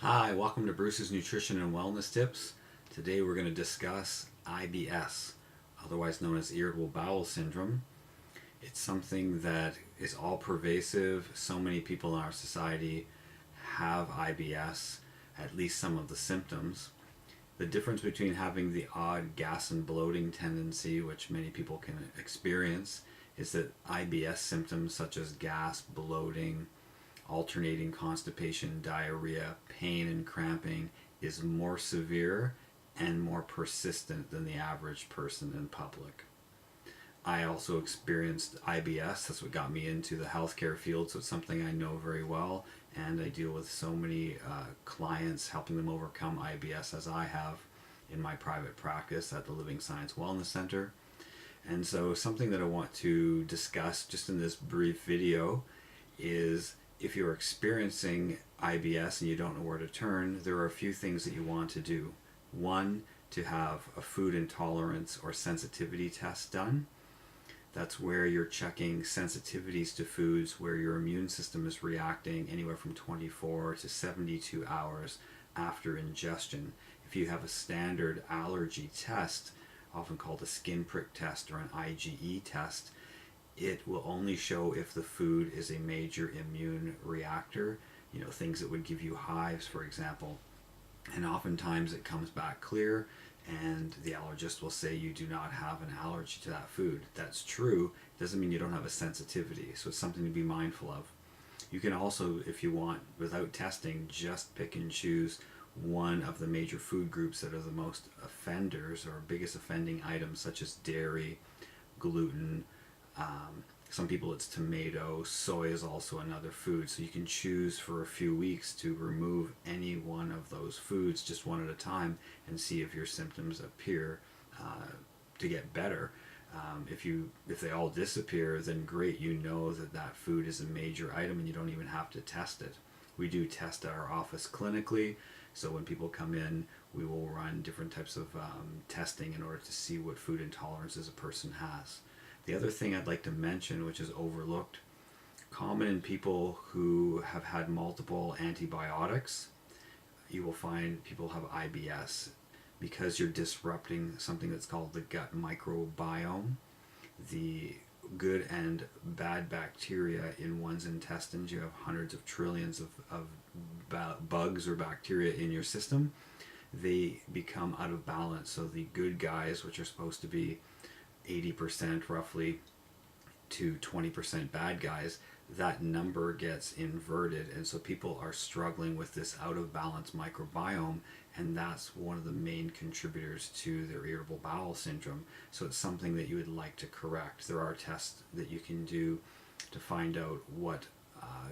Hi, welcome to Bruce's Nutrition and Wellness Tips. Today we're going to discuss IBS, otherwise known as irritable bowel syndrome. It's something that is all pervasive. So many people in our society have IBS, at least some of the symptoms. The difference between having the odd gas and bloating tendency, which many people can experience, is that IBS symptoms such as gas, bloating, alternating constipation, diarrhea, pain, and cramping is more severe and more persistent than the average person in public. I also experienced IBS. That's what got me into the healthcare field, so it's something I know very well, and I deal with so many clients helping them overcome IBS as I have in my private practice at the Living Science Wellness Center. And so something that I want to discuss just in this brief video is if you're experiencing IBS and you don't know where to turn, there are a few things that you want to do. One, to have a food intolerance or sensitivity test done. That's where you're checking sensitivities to foods where your immune system is reacting anywhere from 24 to 72 hours after ingestion. If you have a standard allergy test, often called a skin prick test or an IgE test, it will only show if the food is a major immune reactor, things that would give you hives, for example. And oftentimes it comes back clear, and the allergist will say you do not have an allergy to that food. That's true. It doesn't mean you don't have a sensitivity, so it's something to be mindful of. You can also, if you want, without testing, just pick and choose one of the major food groups that are the most offenders or biggest offending items, such as dairy, gluten. Some people it's tomato, soy is also another food. So you can choose for a few weeks to remove any one of those foods just one at a time and see if your symptoms appear to get better. If they all disappear, then great, you know that food is a major item and you don't even have to test it. We do test at our office clinically, so when people come in, we will run different types of testing in order to see what food intolerances a person has. The other thing I'd like to mention, which is overlooked, common in people who have had multiple antibiotics, you will find people have IBS because you're disrupting something that's called the gut microbiome. The good and bad bacteria in one's intestines, you have hundreds of trillions of bugs or bacteria in your system. They become out of balance. So the good guys, which are supposed to be 80% roughly to 20% bad guys, that number gets inverted, and so people are struggling with this out of balance microbiome, and that's one of the main contributors to their irritable bowel syndrome. So it's something that you would like to correct. There are tests that you can do to find out what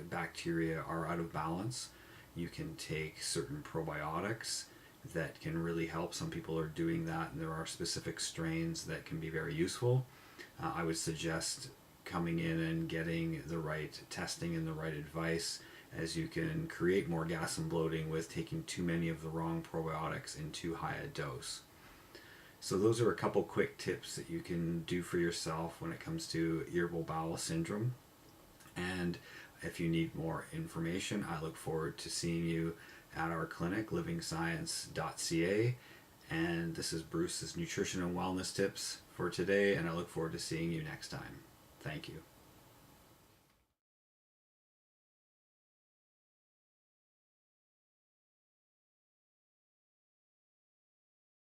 bacteria are out of balance. You can take certain probiotics that can really help. Some people are doing that, and there are specific strains that can be very useful. I would suggest coming in and getting the right testing and the right advice, as you can create more gas and bloating with taking too many of the wrong probiotics in too high a dose. So those are a couple quick tips that you can do for yourself when it comes to irritable bowel syndrome. And if you need more information, I look forward to seeing you at our clinic, livingscience.ca. And this is Bruce's Nutrition and Wellness Tips for today, and I look forward to seeing you next time. Thank you.